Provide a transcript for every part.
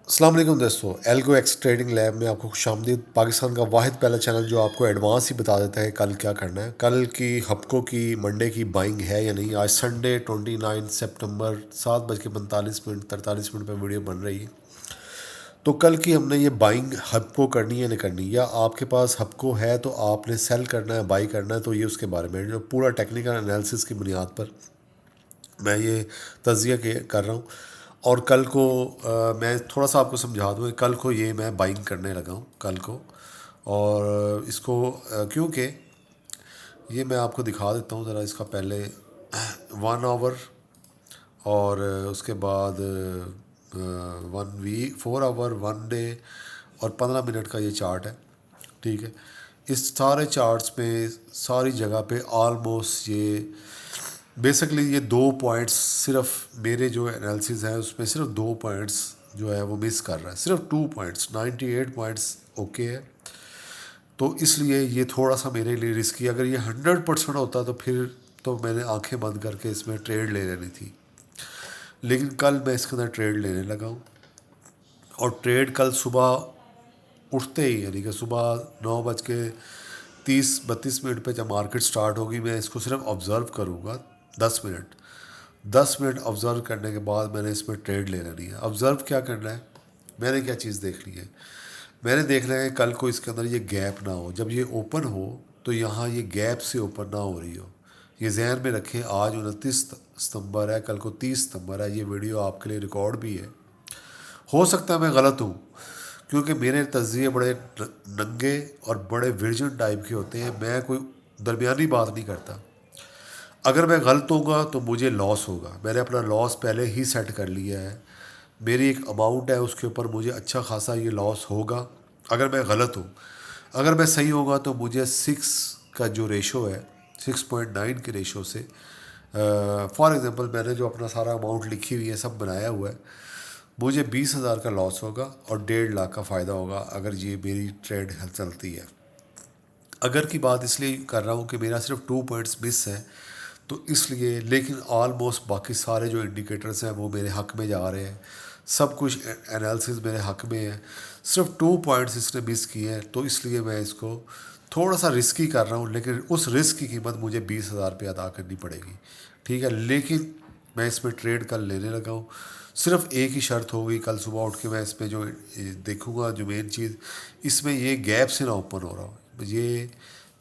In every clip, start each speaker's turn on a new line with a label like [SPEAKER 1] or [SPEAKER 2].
[SPEAKER 1] السلام علیکم دوستو، ایلگو ایکس ٹریڈنگ لیب میں آپ کو خوش آمدید۔ پاکستان کا واحد پہلا چینل جو آپ کو ایڈوانس ہی بتا دیتا ہے کل کیا کرنا ہے، کل کی ہفتوں کی منڈے کی بائنگ ہے یا نہیں۔ آج سنڈے 29 سپٹمبر 7:45 43 پہ ویڈیو بن رہی ہے۔ تو کل کی ہم نے یہ بائنگ ہپکو کرنی ہے نہیں کرنی، یا آپ کے پاس ہپکو ہے تو آپ نے سیل کرنا ہے بائی کرنا ہے، تو یہ اس کے بارے میں جو پورا ٹیکنیکل انالیسس کی بنیاد پر میں یہ تجزیہ کر رہا ہوں۔ اور کل کو میں تھوڑا سا آپ کو سمجھا دوں کہ کل کو یہ میں بائنگ کرنے لگا ہوں کل کو، اور اس کو کیونکہ یہ میں آپ کو دکھا دیتا ہوں ذرا اس کا پہلے 1 آور، اور اس کے بعد 1 ویک 4 آور 1 ڈے اور 15 منٹ کا یہ چارٹ ہے، ٹھیک ہے۔ اس سارے چارٹس میں ساری جگہ پہ آلموسٹ یہ بیسکلی یہ 2 پوائنٹس صرف میرے جو انالیسز ہیں اس میں صرف 2 پوائنٹس جو ہے وہ مس کر رہا ہے، صرف 2 پوائنٹس، 98 پوائنٹس اوکے ہے۔ تو اس لیے یہ تھوڑا سا میرے لیے رسکی ہے۔ اگر یہ 100% ہوتا تو پھر تو میں نے آنکھیں بند کر کے اس میں ٹریڈ لے لینی تھی، لیکن کل میں اس کے اندر ٹریڈ لینے لگا ہوں۔ اور ٹریڈ کل صبح اٹھتے ہی، یعنی کہ صبح 9:30-32 پہ جب مارکیٹ سٹارٹ ہوگی، میں اس کو صرف آبزرو کروں گا 10 منٹ۔ 10 منٹ آبزرو کرنے کے بعد میں نے اس میں ٹریڈ لے لینی ہے۔ آبزرو کیا کرنا ہے، میں نے کیا چیز دیکھنی ہے، میں نے دیکھنا ہے کل کو اس کے اندر یہ گیپ نہ ہو، جب یہ اوپن ہو تو یہاں یہ گیپ سے اوپن نہ ہو رہی ہو۔ یہ ذہن میں رکھیں، آج 29 ستمبر ہے، کل کو 30 ستمبر ہے، یہ ویڈیو آپ کے لیے ریکارڈ بھی ہے۔ ہو سکتا ہے میں غلط ہوں، کیونکہ میرے تجزیے بڑے ننگے اور بڑے ورجن ٹائپ کے ہوتے ہیں، میں کوئی درمیانی بات نہیں کرتا۔ اگر میں غلط ہوں گا تو مجھے لاس ہوگا، میں نے اپنا لاس پہلے ہی سیٹ کر لیا ہے، میری ایک اماؤنٹ ہے اس کے اوپر مجھے اچھا خاصا یہ لاس ہوگا اگر میں غلط ہوں۔ اگر میں صحیح ہوگا تو مجھے 6 کا جو ریشو ہے، 6.9 کے ریشو سے، فار ایگزامپل میں نے جو اپنا سارا اماؤنٹ لکھی ہوئی ہے، سب بنایا ہوا ہے، مجھے 20,000 کا لاس ہوگا اور 1.5 لاکھ کا فائدہ ہوگا اگر یہ میری ٹریڈ چلتی ہے۔ اگر کی بات اس لیے کر رہا ہوں کہ میرا صرف 2 پوائنٹس مس ہے، تو اس لیے، لیکن آلموسٹ باقی سارے جو انڈیکیٹرز ہیں وہ میرے حق میں جا رہے ہیں، سب کچھ انالیسز میرے حق میں ہے، صرف 2 پوائنٹس اس نے مس کیے ہیں، تو اس لیے میں اس کو تھوڑا سا رسکی کر رہا ہوں، لیکن اس رسک کی قیمت مجھے 20,000 روپے ادا کرنی پڑے گی، ٹھیک ہے۔ لیکن میں اس میں ٹریڈ کل لینے لگا ہوں، صرف ایک ہی شرط ہوگی، کل صبح اٹھ کے میں اس میں جو دیکھوں گا، جو مین چیز اس میں یہ گیپ سے نہ اوپن ہو رہا ہو، یہ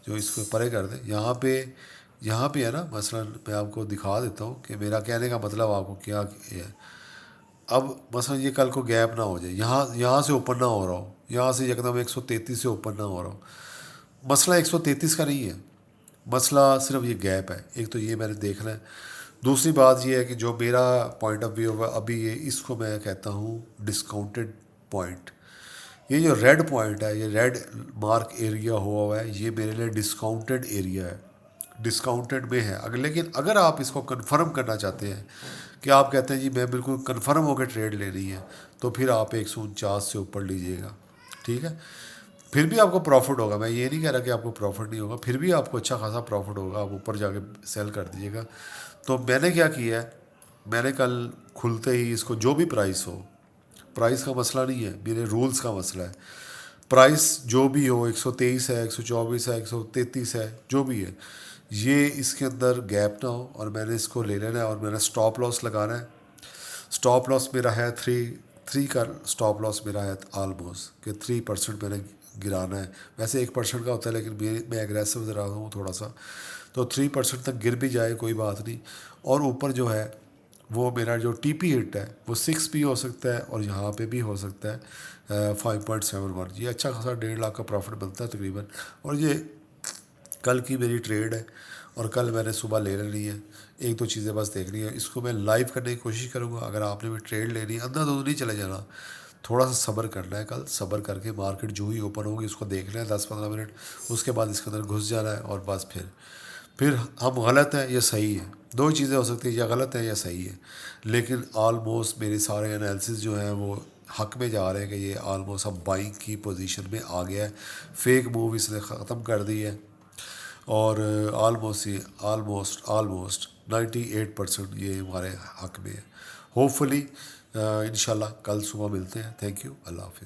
[SPEAKER 1] جو اس کو پرے کر دیں، یہاں پہ ہے نا، مثلا میں آپ کو دکھا دیتا ہوں کہ میرا کہنے کا مطلب آپ کو کیا ہے۔ اب مثلا یہ کل کو گیپ نہ ہو جائے، یہاں سے اوپن نہ ہو رہا ہو، یہاں سے یکدم 133 سے اوپن نہ ہو رہا ہو۔ مسئلہ 133 کا نہیں ہے، مسئلہ صرف یہ گیپ ہے، ایک تو یہ میں نے دیکھنا ہے۔ دوسری بات یہ ہے کہ جو میرا پوائنٹ آف ویو ہے ابھی، یہ اس کو میں کہتا ہوں ڈسکاؤنٹڈ پوائنٹ۔ یہ جو ریڈ پوائنٹ ہے، یہ ریڈ مارک ایریا ہوا ہے، یہ میرے لیے ڈسکاؤنٹڈ ایریا ہے، ڈسکاؤنٹڈ میں ہے۔ لیکن اگر آپ اس کو کنفرم کرنا چاہتے ہیں کہ آپ کہتے ہیں جی میں بالکل کنفرم ہو کے ٹریڈ لینی ہے، تو پھر آپ 149 سے اوپر لیجئے گا، ٹھیک ہے۔ پھر بھی آپ کو پروفٹ ہوگا، میں یہ نہیں کہہ رہا کہ آپ کو پروفٹ نہیں ہوگا، پھر بھی آپ کو اچھا خاصا پروفٹ ہوگا، آپ اوپر جا کے سیل کر دیجیے گا۔ تو میں نے کیا کیا ہے، میں نے کل کھلتے ہی اس کو جو بھی پرائس ہو، پرائس کا مسئلہ نہیں ہے، میرے رولز کا مسئلہ ہے، پرائس جو بھی ہو، 123 ہے، 124 ہے، 133 ہے، جو بھی ہے، یہ اس کے اندر گیپ نہ ہو، اور میں نے اس کو لے لینا ہے، اور میں نے سٹاپ لاس لگانا ہے۔ سٹاپ لاس میرا ہے 3 کا سٹاپ لاس میرا ہے آلموسٹ، کہ 3% میں نے گرانا ہے۔ ویسے 1% کا ہوتا ہے، لیکن میں ایگریسو رہا ہوں تھوڑا سا، تو 3% تک گر بھی جائے کوئی بات نہیں۔ اور اوپر جو ہے وہ میرا جو ٹی پی ہٹ ہے وہ 6 بھی ہو سکتا ہے، اور یہاں پہ بھی ہو سکتا ہے 5.71، یہ اچھا خاصا 1.5 لاکھ کا پروفٹ بنتا ہے تقریباً۔ اور یہ کل کی میری ٹریڈ ہے، اور کل میں نے صبح لے لینی ہے، ایک دو چیزیں بس دیکھنی ہے۔ اس کو میں لائیو کرنے کی کوشش کروں گا، اگر آپ نے بھی ٹریڈ لینی ہے، اندھا دھند نہیں چلے جانا، تھوڑا سا صبر کرنا ہے، کل صبر کر کے مارکیٹ جو ہی اوپن ہوگی اس کو دیکھنا ہے 10-15 منٹ، اس کے بعد اس کے اندر گھس جانا ہے، اور بس پھر ہم غلط ہیں یا صحیح ہے، دو چیزیں ہو سکتی ہیں، یا غلط ہے یا صحیح ہے، لیکن آلموسٹ میرے سارے انالیسز جو ہیں وہ حق میں جا رہے ہیں کہ یہ آلموسٹ اب بائنگ کی پوزیشن میں آ گیا ہے، فیک موو اس نے ختم کر دی ہے، اور آلموسٹ 98% یہ ہمارے حق میں ہے۔ ہوپ فلی انشاءاللہ کل صبح ملتے ہیں. Thank you. اللہ حافظ.